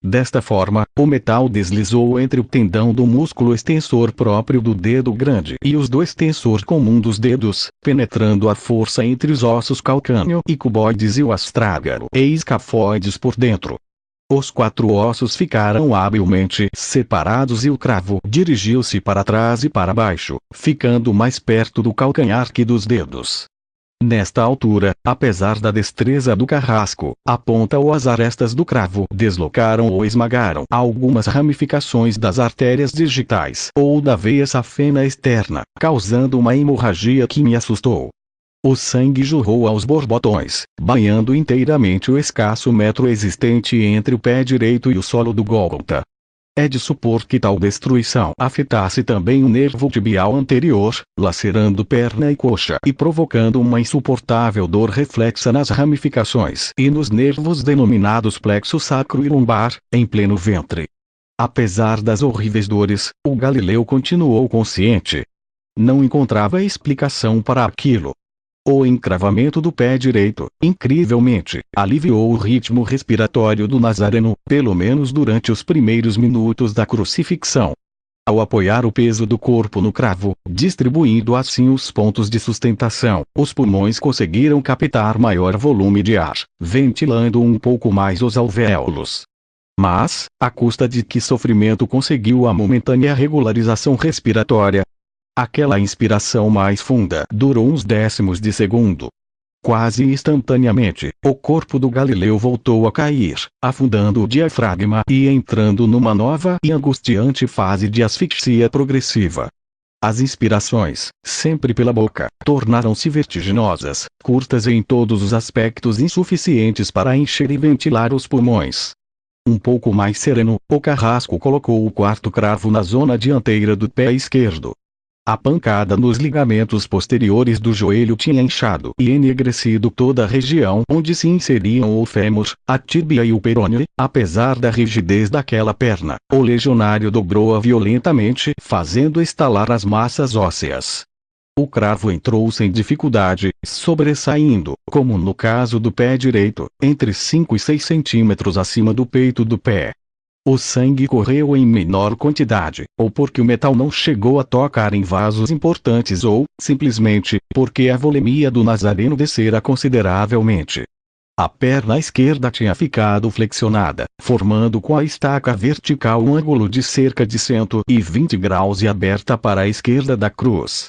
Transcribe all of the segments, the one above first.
Desta forma, o metal deslizou entre o tendão do músculo extensor próprio do dedo grande e os do extensor comum dos dedos, penetrando a força entre os ossos calcâneo e cuboides e o astrágalo e escafoides por dentro. Os 4 ossos ficaram habilmente separados e o cravo dirigiu-se para trás e para baixo, ficando mais perto do calcanhar que dos dedos. Nesta altura, apesar da destreza do carrasco, a ponta ou as arestas do cravo deslocaram ou esmagaram algumas ramificações das artérias digitais ou da veia safena externa, causando uma hemorragia que me assustou. O sangue jorrou aos borbotões, banhando inteiramente o escasso metro existente entre o pé direito e o solo do Gólgota. É de supor que tal destruição afetasse também o nervo tibial anterior, lacerando perna e coxa e provocando uma insuportável dor reflexa nas ramificações e nos nervos denominados plexo sacro e lombar, em pleno ventre. Apesar das horríveis dores, o Galileu continuou consciente. Não encontrava explicação para aquilo. O encravamento do pé direito, incrivelmente, aliviou o ritmo respiratório do Nazareno, pelo menos durante os primeiros minutos da crucifixão. Ao apoiar o peso do corpo no cravo, distribuindo assim os pontos de sustentação, os pulmões conseguiram captar maior volume de ar, ventilando um pouco mais os alvéolos. Mas, à custa de que sofrimento conseguiu a momentânea regularização respiratória? Aquela inspiração mais funda durou uns décimos de segundo. Quase instantaneamente, o corpo do Galileu voltou a cair, afundando o diafragma e entrando numa nova e angustiante fase de asfixia progressiva. As inspirações, sempre pela boca, tornaram-se vertiginosas, curtas e em todos os aspectos insuficientes para encher e ventilar os pulmões. Um pouco mais sereno, o carrasco colocou o 4º cravo na zona dianteira do pé esquerdo. A pancada nos ligamentos posteriores do joelho tinha inchado e enegrecido toda a região onde se inseriam o fêmur, a tíbia e o perônio. Apesar da rigidez daquela perna, o legionário dobrou-a violentamente, fazendo estalar as massas ósseas. O cravo entrou sem dificuldade, sobressaindo, como no caso do pé direito, entre 5 e 6 centímetros acima do peito do pé. O sangue correu em menor quantidade, ou porque o metal não chegou a tocar em vasos importantes ou, simplesmente, porque a volemia do Nazareno descera consideravelmente. A perna esquerda tinha ficado flexionada, formando com a estaca vertical um ângulo de cerca de 120 graus e aberta para a esquerda da cruz.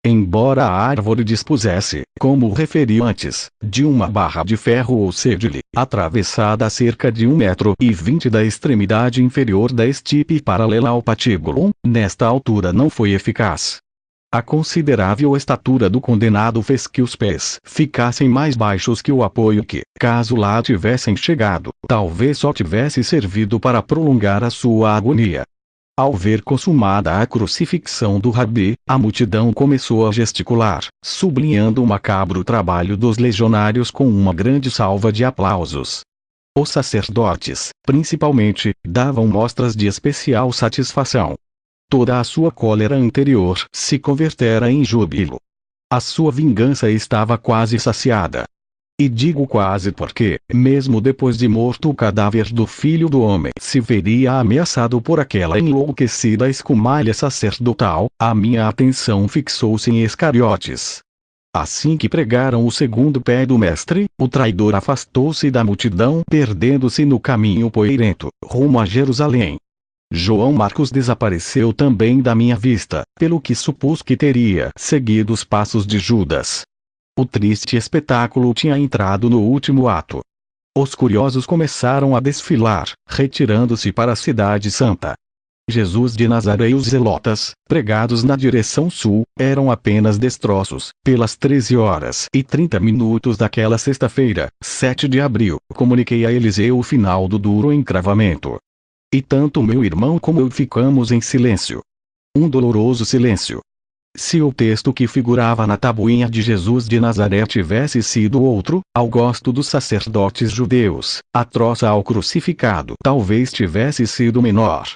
Embora a árvore dispusesse, como referi antes, de uma barra de ferro ou cedile, atravessada a cerca de 1,20 m da extremidade inferior da estipe paralela ao patíbulo, nesta altura não foi eficaz. A considerável estatura do condenado fez que os pés ficassem mais baixos que o apoio que, caso lá tivessem chegado, talvez só tivesse servido para prolongar a sua agonia. Ao ver consumada a crucifixão do rabi, a multidão começou a gesticular, sublinhando o macabro trabalho dos legionários com uma grande salva de aplausos. Os sacerdotes, principalmente, davam mostras de especial satisfação. Toda a sua cólera anterior se convertera em júbilo. A sua vingança estava quase saciada. E digo quase porque, mesmo depois de morto o cadáver do Filho do Homem se veria ameaçado por aquela enlouquecida escumalha sacerdotal, a minha atenção fixou-se em Iscariotes. Assim que pregaram o 2º pé do Mestre, o traidor afastou-se da multidão, perdendo-se no caminho poeirento, rumo a Jerusalém. João Marcos desapareceu também da minha vista, pelo que supus que teria seguido os passos de Judas. O triste espetáculo tinha entrado no último ato. Os curiosos começaram a desfilar, retirando-se para a Cidade Santa. Jesus de Nazaré e os zelotas, pregados na direção sul, eram apenas destroços. Pelas 13h30 daquela sexta-feira, 7 de abril, comuniquei a Eliseu o final do duro encravamento. E tanto meu irmão como eu ficamos em silêncio. Um doloroso silêncio. Se o texto que figurava na tabuinha de Jesus de Nazaré tivesse sido outro, ao gosto dos sacerdotes judeus, a troça ao crucificado talvez tivesse sido menor.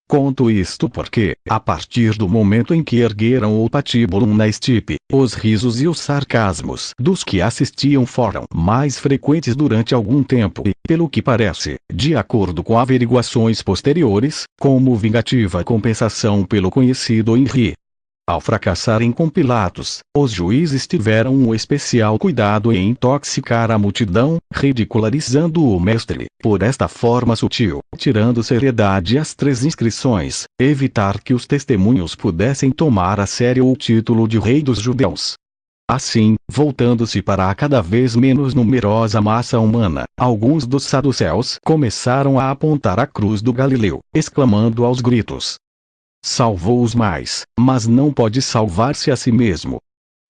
Conto isto porque, a partir do momento em que ergueram o patíbulo na estipe, os risos e os sarcasmos dos que assistiam foram mais frequentes durante algum tempo e, pelo que parece, de acordo com averiguações posteriores, como vingativa compensação pelo conhecido Henri. Ao fracassarem com Pilatos, os juízes tiveram um especial cuidado em intoxicar a multidão, ridicularizando o mestre, por esta forma sutil, tirando seriedade às 3 inscrições, evitar que os testemunhos pudessem tomar a sério o título de rei dos judeus. Assim, voltando-se para a cada vez menos numerosa massa humana, alguns dos saduceus começaram a apontar a cruz do Galileu, exclamando aos gritos: salvou os mais, mas não pode salvar-se a si mesmo.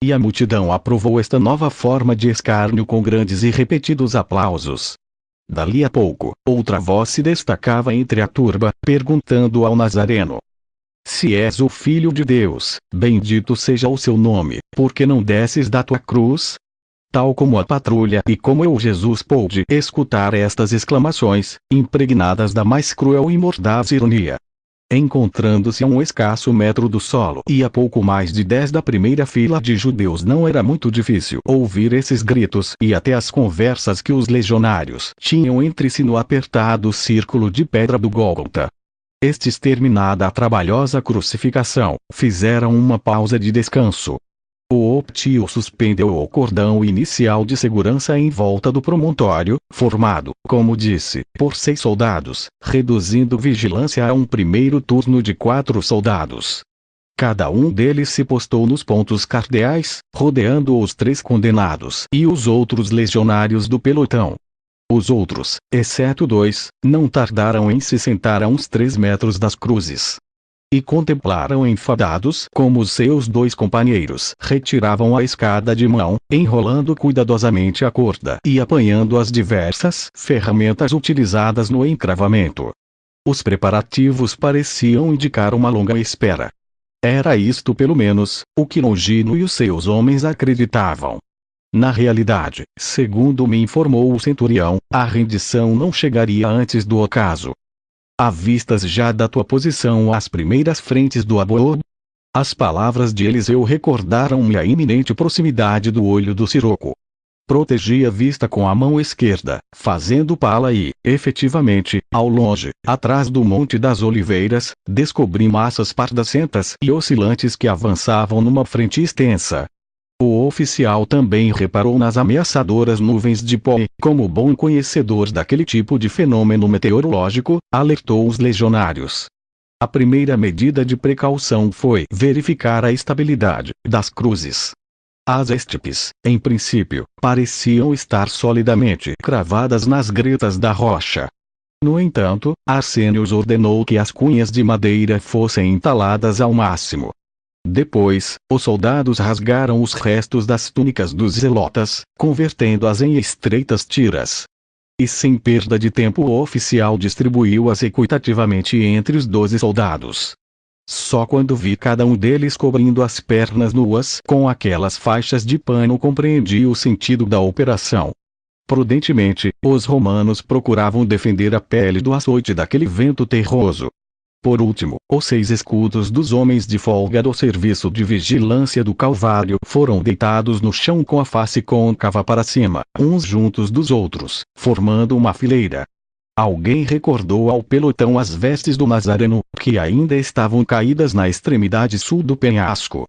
E a multidão aprovou esta nova forma de escárnio com grandes e repetidos aplausos. Dali a pouco, outra voz se destacava entre a turba, perguntando ao Nazareno: se és o Filho de Deus, bendito seja o seu nome, porque não desces da tua cruz? Tal como a patrulha e como eu Jesus pôde escutar estas exclamações, impregnadas da mais cruel e mordaz ironia. Encontrando-se a um escasso metro do solo e a pouco mais de 10 da primeira fila de judeus, não era muito difícil ouvir esses gritos e até as conversas que os legionários tinham entre si no apertado círculo de pedra do Gólgota. Estes, terminada a trabalhosa crucificação, fizeram uma pausa de descanso. O Optio suspendeu o cordão inicial de segurança em volta do promontório, formado, como disse, por 6 soldados, reduzindo vigilância a um primeiro turno de 4 soldados. Cada um deles se postou nos pontos cardeais, rodeando os 3 condenados e os outros legionários do pelotão. Os outros, exceto 2, não tardaram em se sentar a uns 3 metros das cruzes. E contemplaram enfadados como os seus 2 companheiros retiravam a escada de mão, enrolando cuidadosamente a corda e apanhando as diversas ferramentas utilizadas no encravamento. Os preparativos pareciam indicar uma longa espera. Era isto pelo menos o que Longino e os seus homens acreditavam. Na realidade, segundo me informou o centurião, a rendição não chegaria antes do ocaso. Avistas já da tua posição às primeiras frentes do Aboor? As palavras de Eliseu recordaram-me a iminente proximidade do olho do siroco. Protegi a vista com a mão esquerda, fazendo pala e, efetivamente, ao longe, atrás do Monte das Oliveiras, descobri massas pardacentas e oscilantes que avançavam numa frente extensa. O oficial também reparou nas ameaçadoras nuvens de pó e, como bom conhecedor daquele tipo de fenômeno meteorológico, alertou os legionários. A primeira medida de precaução foi verificar a estabilidade das cruzes. As estipes, em princípio, pareciam estar solidamente cravadas nas gretas da rocha. No entanto, Arsênios ordenou que as cunhas de madeira fossem entaladas ao máximo. Depois, os soldados rasgaram os restos das túnicas dos zelotas, convertendo-as em estreitas tiras. E sem perda de tempo o oficial distribuiu-as equitativamente entre os 12 soldados. Só quando vi cada um deles cobrindo as pernas nuas com aquelas faixas de pano compreendi o sentido da operação. Prudentemente, os romanos procuravam defender a pele do açoite daquele vento terroso. Por último, os 6 escudos dos homens de folga do serviço de vigilância do Calvário foram deitados no chão com a face côncava para cima, uns juntos dos outros, formando uma fileira. Alguém recordou ao pelotão as vestes do Nazareno, que ainda estavam caídas na extremidade sul do penhasco.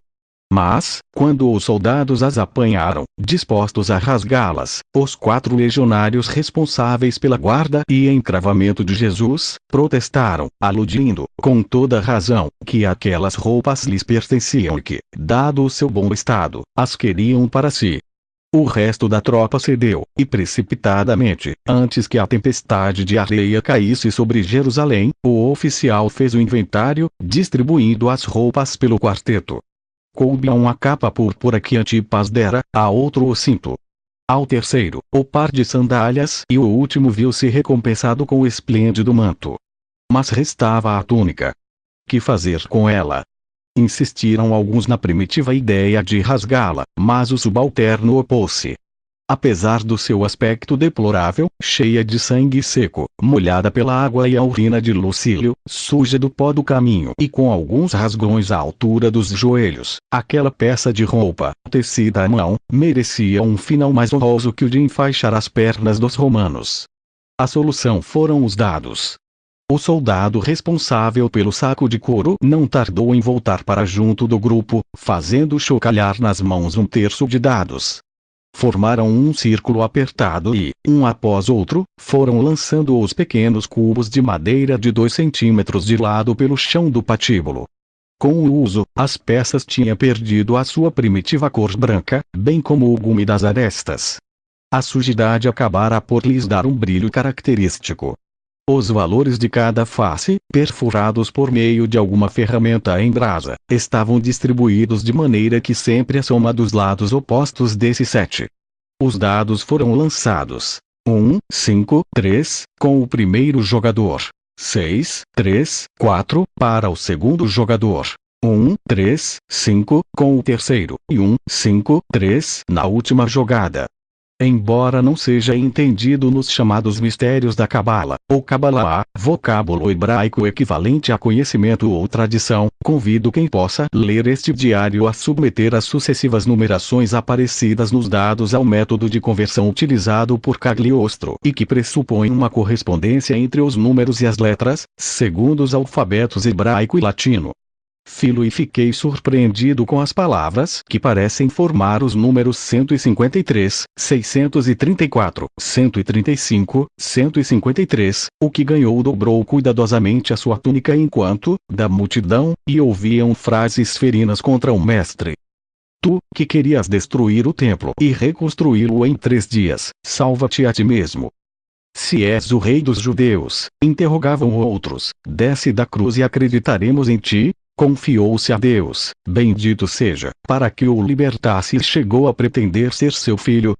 Mas, quando os soldados as apanharam, dispostos a rasgá-las, os 4 legionários responsáveis pela guarda e encravamento de Jesus, protestaram, aludindo, com toda razão, que aquelas roupas lhes pertenciam e que, dado o seu bom estado, as queriam para si. O resto da tropa cedeu, e precipitadamente, antes que a tempestade de areia caísse sobre Jerusalém, o oficial fez o inventário, distribuindo as roupas pelo quarteto. Coube a um a capa púrpura que Antipas dera, a outro o cinto. Ao terceiro, o par de sandálias e o último viu-se recompensado com o esplêndido manto. Mas restava a túnica. Que fazer com ela? Insistiram alguns na primitiva ideia de rasgá-la, mas o subalterno opôs-se. Apesar do seu aspecto deplorável, cheia de sangue seco, molhada pela água e a urina de Lucílio, suja do pó do caminho e com alguns rasgões à altura dos joelhos, aquela peça de roupa, tecida à mão, merecia um final mais honroso que o de enfaixar as pernas dos romanos. A solução foram os dados. O soldado responsável pelo saco de couro não tardou em voltar para junto do grupo, fazendo chocalhar nas mãos um terço de dados. Formaram um círculo apertado e, um após outro, foram lançando os pequenos cubos de madeira de 2 centímetros de lado pelo chão do patíbulo. Com o uso, as peças tinham perdido a sua primitiva cor branca, bem como o gume das arestas. A sujidade acabara por lhes dar um brilho característico. Os valores de cada face, perfurados por meio de alguma ferramenta em brasa, estavam distribuídos de maneira que sempre a soma dos lados opostos desse 7. Os dados foram lançados. 1, 5, 3, com o primeiro jogador. 6, 3, 4, para o segundo jogador. 1, 3, 5, com o terceiro. E 1, 5, 3, na última jogada. Embora não seja entendido nos chamados mistérios da Cabala, ou Kabbalah, vocábulo hebraico equivalente a conhecimento ou tradição, convido quem possa ler este diário a submeter as sucessivas numerações aparecidas nos dados ao método de conversão utilizado por Cagliostro e que pressupõe uma correspondência entre os números e as letras, segundo os alfabetos hebraico e latino. Filo e fiquei surpreendido com as palavras que parecem formar os números 153, 634, 135, 153, o que ganhou dobrou cuidadosamente a sua túnica enquanto, da multidão, e ouviam frases ferinas contra o mestre. Tu, que querias destruir o templo e reconstruí-lo em 3 dias, salva-te a ti mesmo. Se és o rei dos judeus, interrogavam outros, desce da cruz e acreditaremos em ti. Confiou-se a Deus, bendito seja, para que o libertasse e chegou a pretender ser seu filho,